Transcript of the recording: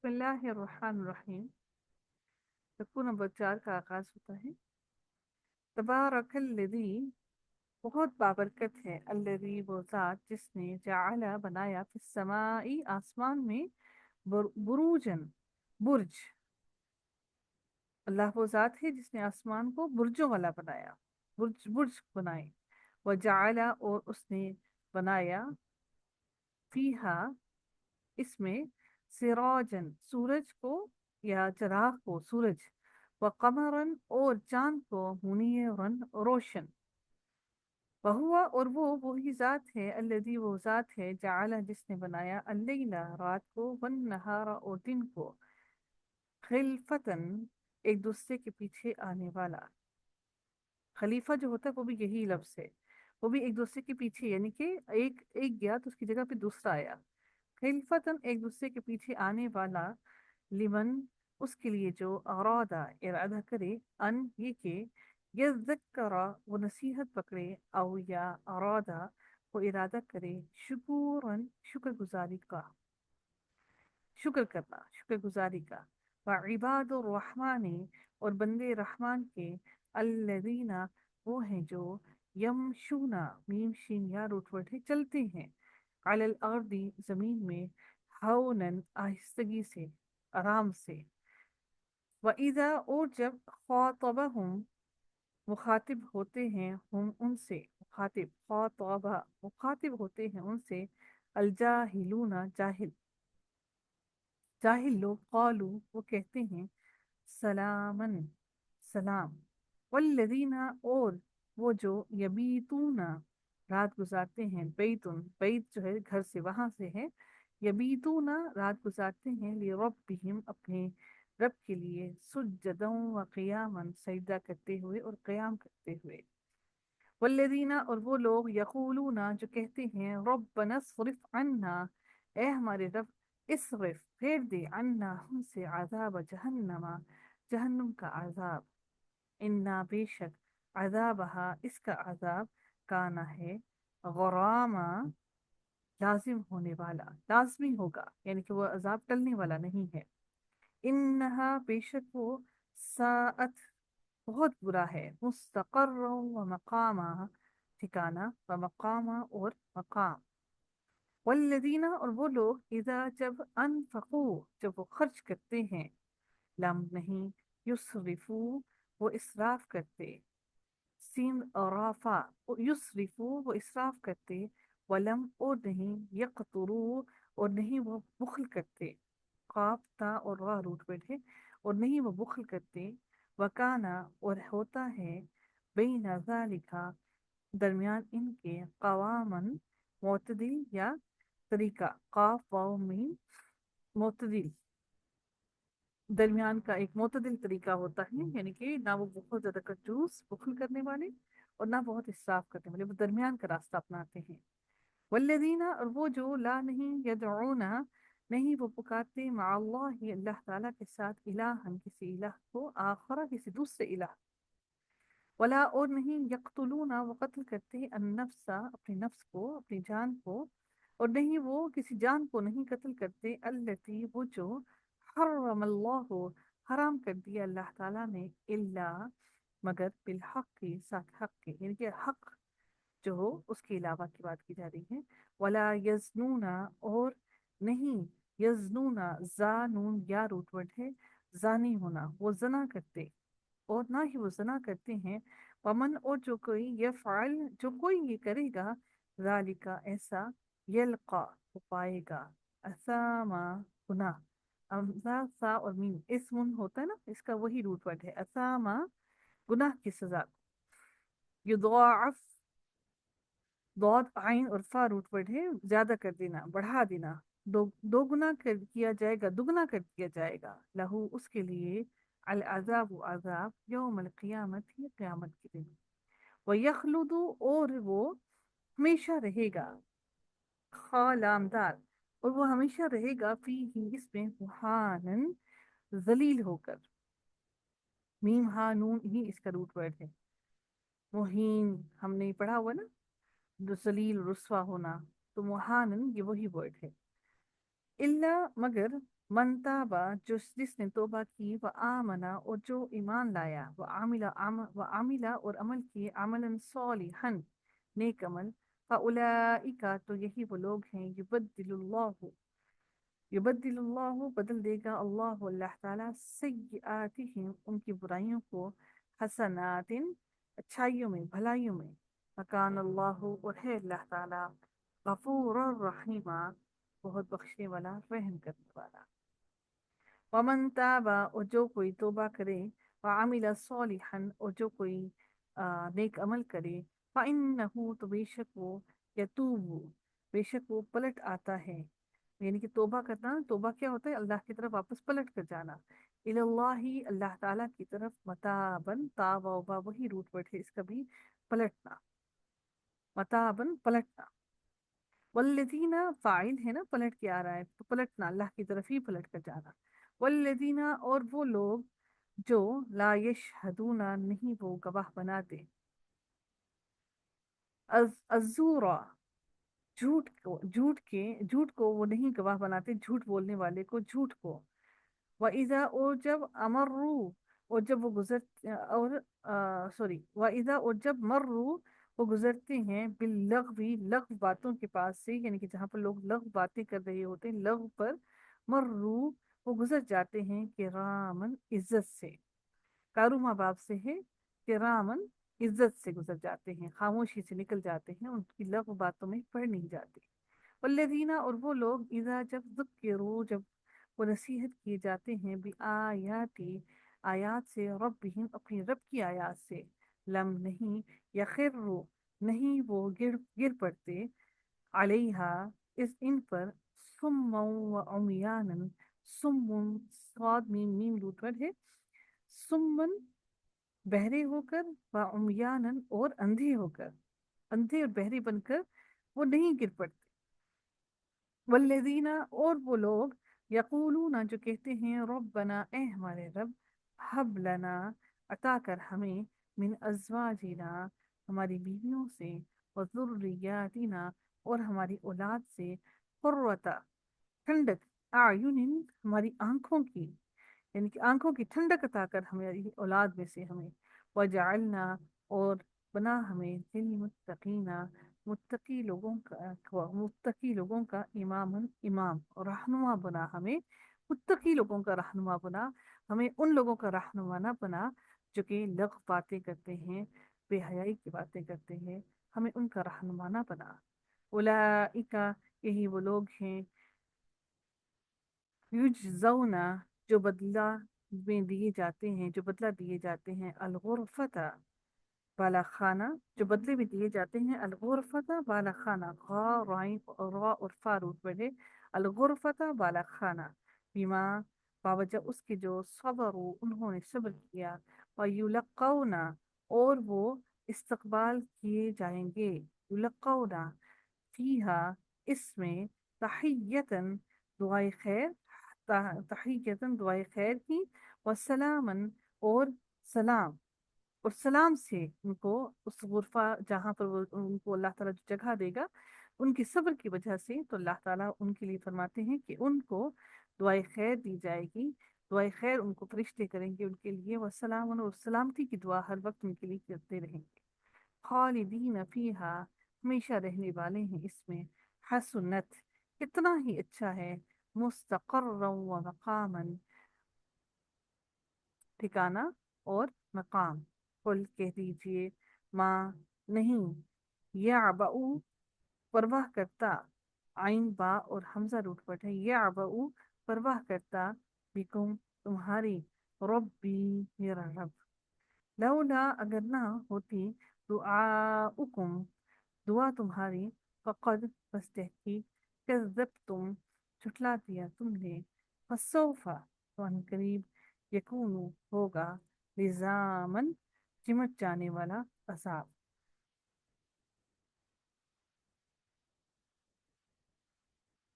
بسم اللہ الرحمن الرحیم۔ رکوع نمبر 4 کا آغاز ہوتا ہے۔ تبارک الذی، بہت بابرکت ہے، الذی وہ ذات جس نے جعل بنایا، فی السماء آسمان میں، بروجن برج۔ اللہ وہ ذات ہے جس نے آسمان کو برجوں والا بنایا، برج برج بنائے۔ وجعل اور اس نے بنایا، فیہا اس میں، سراجن سورج کو یا چراغ کو، سورج، وقمرن اور چاند کو، منیرن روشن۔ وہوا اور وہ وہی ذات ہے، الذی وہ ذات ہے، جعل جس نے بنایا، اللیل رات کو، والنہار اور دن کو، خلفتن ایک دوسرے کے پیچھے آنے والا۔ خلیفہ جو ہوتا ہے وہ بھی یہی لفظ ہے، وہ بھی ایک دوسرے کے پیچھے، یعنی کہ ایک گیا تو اس کی جگہ پہ دوسرا آیا۔ خلفتن ایک دوسرے کے پیچھے آنے والا، لمن اس کے لیے جو ارادہ ارادہ کرے، ان یہ کہ یذکر وہ نصیحت پکڑے، او یا ارادہ وہ ارادہ کرے، شکورن شکر گزاری کا، شکر کرنا، شکر گزاری کا۔ وعباد الرحمن اور بندے رحمان کے، الذین وہ ہیں جو، یمشونا میم شین یا روٹ ورڈ ہے چلتے ہیں، علی الارض زمین میں، ہونن آہستگی سے، آرام سے۔ وَإِذَا اور جب، خاطبہم مخاطب ہوتے ہیں، ہم ان سے، مخاطب خاطبہ مخاطب ہوتے ہیں ان سے، الجاہلون جاہل، جاہل لوگ، قالو وہ کہتے ہیں، سلامن سلام۔ والذین اور وہ جو، یبیتون رات گزارتے ہیں، بیتن بیت جو ہے گھر سے، وہاں سے ہے، یبیتون رات گزارتے ہیں، لربہم اپنے رب کے لیے، سجدا و قیاما سجدہ کرتے ہوئے اور قیام کرتے ہوئے۔ والذین اور وہ لوگ، یقولون جو کہتے ہیں، ربنا اصرف عنا اے ہمارے رب، اصرف پھیر دے، عنا ہم سے، عذاب جہنم جہنم کا عذاب، انا بے شک، عذابہا اس کا عذاب، کانا ہے، غراما لازم ہونے والا، لازمی ہوگا، یعنی کہ وہ عذاب ٹلنے والا نہیں ہے۔ انہا بے شک وہ، ساعت بہت برا ہے، مستقر و مقامہ ٹھکانہ، و مقامہ اور مقام۔ والذین اور وہ لوگ، اذا جب، انفقوا جب وہ خرچ کرتے ہیں، لم نہیں، یسرفو وہ اسراف کرتے، سین اور رافع، یسرفو وہ اسراف کرتے، ولم اور نہیں، یقترو اور نہیں وہ بخل کرتے، قاف تا اور راہ روٹ ورڈ ہے، اور نہیں وہ بخل کرتے، وکانا اور ہوتا ہے، بین ذالکا درمیان ان کے، قوامن معتدل یا طریقہ، قاف واو میم معتدل، درمیان کا ایک معتدل طریقہ ہوتا ہے، یعنی کہ نہ وہ بہت زیادہ کنجوس بخل کرنے والے اور نہ بہت اسراف کرنے والے، وہ درمیان کا راستہ اپناتے ہیں۔ والذین اور وہ جو، لا نہیں، یدعون نہیں وہ پکارتے، مع اللہ اللہ تعالیٰ کے ساتھ، الہن کسی الہ کو، آخر کسی دوسرے الہ، ولا اور نہیں، یقتلون وہ قتل کرتے، النفس اپنے نفس کو، اپنی جان کو، اور نہیں وہ کسی جان کو نہیں قتل کرتے، التی وہ جو، حرم اللہ حرام کر دیا اللہ تعالیٰ نے، الا مگر، بالحق کے ساتھ حق کے، یعنی کہ حق جو ہو اس کے علاوہ کی بات کی جا رہی ہے۔ ولا یزنون اور نہیں، یزنون زانون یا روٹ ورڈ ہے، زانی ہونا، وہ زنا کرتے، اور نہ ہی وہ زنا کرتے ہیں، ومن اور جو کوئی، یفعل جو کوئی یہ کرے گا، ذالکا ایسا، یلقا وہ پائے گا، اساما گناہ، امزا سا اور میم اسمن ہوتا ہے نا، اس کا وہی روٹ ورڈ ہے، اساما گناہ کی سزا، یضاعف ضاد عین اور فا روٹ ورڈ ہے، زیادہ کر دینا، بڑھا دینا، دو گنا کر کیا جائے گا، دگنا کر دیا جائے گا، لہو اس کے لیے، العذاب عذاب، یوم القیامت یہ قیامت کے دن، وَيَخْلُدُ اور وہ ہمیشہ رہے گا، خالامدار اور وہ ہمیشہ رہے گا، فی ہی اس میں، مہانن ذلیل ہو کر، میم ہا نون ہی اس کا روٹ ورڈ ہے، مہین ہم نے پڑھا ہوا نا، جو ذلیل رسوا ہونا، تو مہانن یہ وہی ورڈ ہے، اللہ مگر، मन ताबा जिसने तौबा की, व आमना और जो ईमान लाया, व आमिला और अमल किए, अमलन सालिहन नेक अमल, फाउलाइका तो यही वो लोग हैं, युबद्दिलुल्लाहु बदल देगा अल्लाह अल्लाह ताला सय्यिआतिहिम उनकी बुराइयों को हसनातिन अच्छाइयों में भलाइयों में, मकान अल्लाह और है अल्लाह ताला गफूर रहीमा बहुत बख्शने वाला रहम करने वाला। वमन ताबा और जो कोई तौबा करे, व अमिला सालिहन और जो कोई नेक अमल करे, फ़इन्नहु तो बेशक वो यतूबु बेशक वो पलट आता है। यानी कि तौबा करना, तौबा क्या होता है? अल्लाह की तरफ वापस पलट कर जाना। इलल्लाही अल्लाह ताला की तरफ, मताबन ताबा उबा वही रूट वर्ड है इसका भी, पलटना, मताबन पलटना। वल्लजीना फाइल है ना, पलट के आ रहा है तो पलटना, अल्लाह की तरफ ही पलट कर जाना। वल्लजीना और वो लोग जो ला यशहदूना नहीं वो गवाह बनाते, अज़ूरा झूठ को वो नहीं गवाह बनाते, झूठ बोलने वाले को, झूठ को। वइज़ा और जब अमर्रू और जब वो गुजर और सॉरी वइज़ा और जब मर्रू वो गुजरते हैं बिल्लग़वी लग़्व बातों के पास से, यानी कि जहाँ पर लोग लग़्व बातें कर रहे होते हैं लग़्व पर, मर्रू वो गुजर जाते हैं किरामन इज्जत से, कारूमा बाप से है, किरामन इज्जत से गुजर जाते हैं, खामोशी से निकल जाते हैं, उनकी लग़्व बातों में पड़ नहीं जाते। वल्लज़ीना और वो लोग इज़ा जब ज़ुक्किरू जब वो नसीहत किए जाते हैं, भी आयाती आयात से, रब्बिहिम अपनी रब की आयात से, लम नहीं, यखिर्रू नहीं वो गिर गिर पड़ते, अलैहा इस इन पर, सुम्मन व उमयानन, सुम्मुन स्वाद मीम रूट वर्ड है, सुम्मन बहरे होकर, व उमयानन और अंधे होकर, अंधे और बहरे बनकर वो नहीं गिर पड़ते। वल्लज़ीना और वो लोग यकूलूना जो कहते हैं, रब्बना ए हमारे रब, हब लना अता कर हमें, मिन अज़वाजिना हमारी बीवियों से, व ज़ुर्रियातिना और हमारी औलाद से, कुर्रता ठंडक, आयुनिन हमारी आंखों की, यानी कि आंखों की ठंडक अता कर हमारी औलाद में से हमें, वजअलना और बना हमें लिलमुत्तकीना मुत्तकी लोगों का इमामन इमाम और रहनुमा बना हमें, मुत्तकी लोगों का रहनुमा बना हमें, उन लोगों का रहनुमा ना बना जो कि लग बातें करते हैं, बेहयाई की बातें करते हैं, हमें उनका रहनुमा ना बना। उलाइका यही वो लोग हैं, युजज़ौना जो बदला में दिए जाते हैं, जो बदला दिए जाते हैं, अलगुरफता वाला खाना, जो बदले में दिए जाते हैं, अलगुरफता वाला खाना, खा राइन रा और फा रूट बने, अलगुरफता वाला खाना, बीमा बावजह उसके जो सबरू उन्होंने सब्र किया, व युलक्कौना और वो इस्तकबाल किए जाएंगे, युलक्कौना फीहा इसमें, तहियतन दुआए खैर, तहियतन दुआए खैर की, वसलामन और सलाम, और सलाम से उनको उस गुरफा जहाँ पर वो उनको अल्लाह ताला जो जगह देगा, उनकी सब्र की वजह से, तो अल्लाह ताला उनके लिए फरमाते हैं कि उनको दुआए खैर दी जाएगी, दुआए खैर उनको फरिश्ते करेंगे उनके लिए, वसलाम और सलामती की दुआ हर वक्त उनके लिए करते रहेंगे। खालिदीन फीहा हमेशा रहने वाले हैं इसमें, हसनत कितना ही अच्छा है, मुस्तक़र्रन व मकामन ठिकाना और मकाम। कुल कह दीजिए, माँ नहीं, याबऊ परवाह करता, आइन बा और हमजा रूट पट है, याबऊ परवाह करता, बिकुम तुम्हारी, रब्बी मेरा रब, लौला अगर ना होती, दुआउकुम दुआ तुम्हारी, फ़क़द बस तहकीक, कज़्ज़बतुम झुठला दिया तुमने, फसौफा तो अनकरीब, यकूनु होगा, लिज़ामन चिमट जाने वाला अज़ाब।